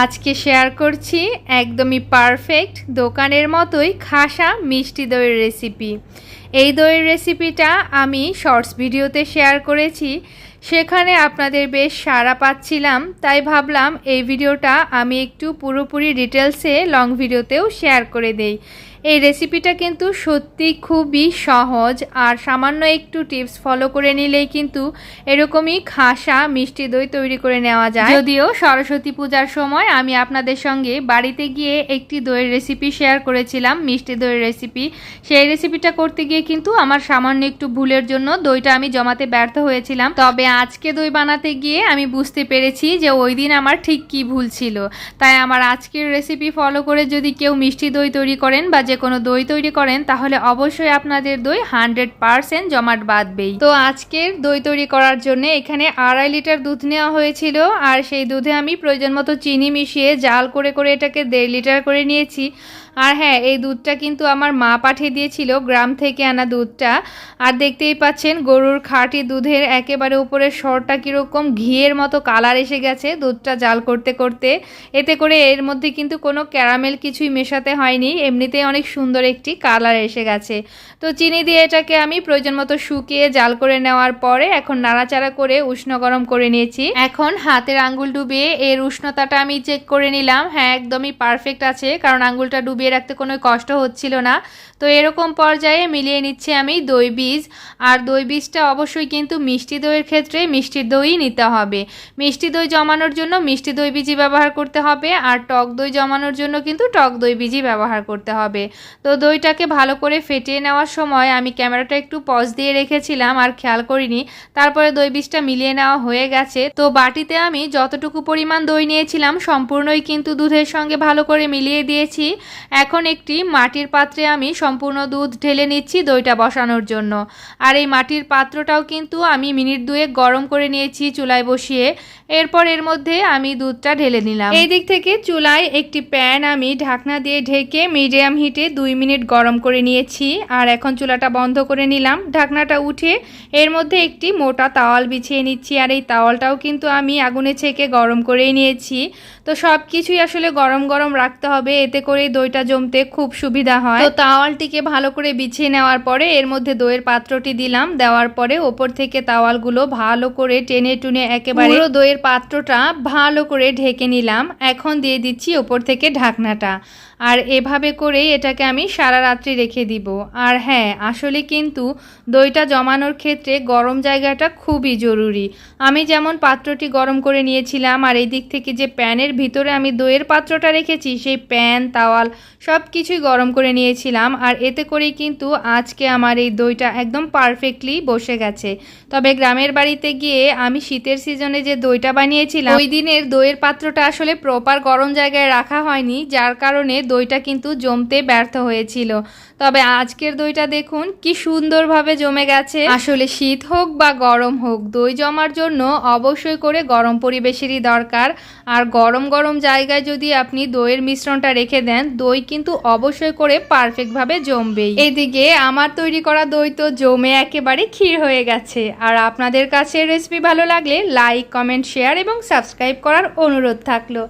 আজকে শেয়ার করছি একদমই পারফেক্ট দোকানের মতোই খাসা মিষ্টি দইয়ের রেসিপি। এই দইয়ের রেসিপিটা আমি শর্টস ভিডিওতে শেয়ার করেছি, সেখানে আপনাদের বেশ সাড়া পাচ্ছিলাম, তাই ভাবলাম এই ভিডিওটা আমি একটু পুরোপুরি ডিটেলসে লং ভিডিওতেও শেয়ার করে দেই। এই রেসিপিটা কিন্তু সত্যি খুবই সহজ, আর সামান্য একটু টিপস ফলো করে নিলেই কিন্তু এরকমই খাসা মিষ্টি দই তৈরি করে নেওয়া যায়। যদিও সরস্বতী পূজার সময় আমি আপনাদের সঙ্গে বাড়িতে গিয়ে একটি দইয়ের রেসিপি শেয়ার করেছিলাম, মিষ্টি দইয়ের রেসিপি। সেই রেসিপিটা করতে গিয়ে কিন্তু আমার সামান্য একটু ভুলের জন্য দইটা আমি জমাতে ব্যর্থ হয়েছিলাম। তবে আজকে দই বানাতে গিয়ে আমি বুঝতে পেরেছি যে ওই দিন আমার ঠিক কি ভুল ছিল। তাই আমার আজকের রেসিপি ফলো করে যদি কেউ মিষ্টি দই তৈরি করেন বা যে কোনো দই তৈরি করেন, তাহলে অবশ্যই আপনাদের দই 100% জমাট বাঁধবেই। তো আজকের দই তৈরি করার জন্য এখানে 2.5 লিটার দুধ নেওয়া হয়েছিল, আর সেই দুধে আমি প্রয়োজন মতো চিনি মিশিয়ে জাল করে করে এটাকে 1.5 লিটার করে নিয়েছি। আর হ্যাঁ, এই দুধটা কিন্তু আমার মা পাঠিয়ে দিয়েছিল, গ্রাম থেকে আনা দুধটা। আর দেখতেই পাচ্ছেন গরুর খাঁটি দুধের একেবারে উপরের সরটা কীরকম ঘিয়ের মতো কালার এসে গেছে দুধটা জাল করতে করতে। এতে করে এর মধ্যে কিন্তু কোনো ক্যারামেল কিছুই মেশাতে হয়নি, এমনিতেই অনেক সুন্দর একটি কালার এসে গেছে। তো চিনি দিয়ে এটাকে আমি প্রয়োজন মতো শুকিয়ে জাল করে নেওয়ার পরে এখন নাড়াচাড়া করে উষ্ণ গরম করে নিয়েছি। এখন হাতের আঙ্গুল ডুবিয়ে এর উষ্ণতাটা আমি চেক করে নিলাম। হ্যাঁ, একদমই পারফেক্ট আছে, কারণ আঙ্গুলটা ডুবিয়ে রাখতে কোনো কষ্ট হচ্ছিল না। তো এরকম পর্যায়ে মিলিয়ে নিচ্ছি আমি দই বীজ। আর দই বীজটা অবশ্যই কিন্তু মিষ্টি দইয়ের ক্ষেত্রে মিষ্টি দই নিতে হবে। মিষ্টি দই জমানোর জন্য মিষ্টি দই বীজই ব্যবহার করতে হবে, আর টক দই জমানোর জন্য কিন্তু টক দই বীজই ব্যবহার করতে হবে। তো দইটাকে ভালো করে ফেটিয়ে নেওয়ার সময় আমি ক্যামেরাটা একটু পজ দিয়ে রেখেছিলাম আর খেয়াল করিনি। তারপরে দই বীজটা মিলিয়ে নেওয়া হয়ে গেছে। তো বাটিতে আমি যতটুকু পরিমাণ দই নিয়েছিলাম সম্পূর্ণই কিন্তু দুধের সঙ্গে ভালো করে মিলিয়ে দিয়েছি। এখন একটি মাটির পাত্রে আমি সম্পূর্ণ দুধ ঢেলে নিচ্ছি দইটা বসানোর জন্য। আর এই মাটির পাত্রটাও কিন্তু আমি মিনিট 2 গরম করে নিয়েছি চুলায় বসিয়ে। এরপর এর মধ্যে আমি দুধটা ঢেলে নিলাম। এই দিক থেকে চুলায় একটি প্যান আমি ঢাকনা দিয়ে ঢেকে মিডিয়াম হিটে 2 মিনিট গরম করে নিয়েছি। আর এখন চুলাটা বন্ধ করে নিলাম, ঢাকনাটা উঠে এর মধ্যে একটি মোটা তাওয়াল বিছিয়ে নিচ্ছি। আর এই তাওয়ালটাও কিন্তু আমি আগুনে ছেঁকে গরম করেই নিয়েছি। তো সব কিছুই আসলে গরম গরম রাখতে হবে, এতে করে দইটা জমতে খুব সুবিধা হয়। তো তাওয়ালটিকে ভালো করে বিছিয়ে নেওয়ার পরে এর মধ্যে দইয়ের পাত্রটি দিলাম। দেওয়ার পরে ওপর থেকে তাওয়ালগুলো ভালো করে টেনে টুনে একেবারে পুরো দইয়ের পাত্রটা ভালো করে ঢেকে নিলাম। এখন দিয়ে দিচ্ছি ওপর থেকে ঢাকনাটা। আর এভাবে করেই এটাকে আমি সারা রাত্রি রেখে দিব। আর হ্যাঁ, আসলে কিন্তু দইটা জমানোর ক্ষেত্রে গরম জায়গাটা খুবই জরুরি। আমি যেমন পাত্রটি গরম করে নিয়েছিলাম, আর এই দিক থেকে যে প্যানের ভিতরে আমি দইয়ের পাত্রটা রেখেছি সেই প্যান তাওয়াল সব কিছুই গরম করে নিয়েছিলাম। আর এতে করেই কিন্তু আজকে আমার এই দইটা একদম পারফেক্টলি বসে গেছে। তবে গ্রামের বাড়িতে গিয়ে আমি শীতের সিজনে যে দইটা বানিয়েছিলাম, ওই দিনের দইয়ের পাত্রটা আসলে প্রপার গরম জায়গায় রাখা হয়নি, যার কারণে দইটা কিন্তু জমতে ব্যর্থ হয়েছিল। তবে আজকের দইটা দেখুন কি সুন্দরভাবে জমে গেছে। আসলে শীত হোক বা গরম হোক, দই জমার জন্য অবশ্যই করে গরম পরিবেশেরই দরকার। আর গরম গরম জায়গায় যদি আপনি দইয়ের মিশ্রণটা রেখে দেন, দই কিন্তু অবশ্যই করে পারফেক্টভাবে জমবেই। এদিকে আমার তৈরি করা দই তো জমে একেবারে ক্ষীর হয়ে গেছে। আর আপনাদের কাছে রেসিপি ভালো লাগলে লাইক, কমেন্ট, শেয়ার এবং সাবস্ক্রাইব করার অনুরোধ থাকলো।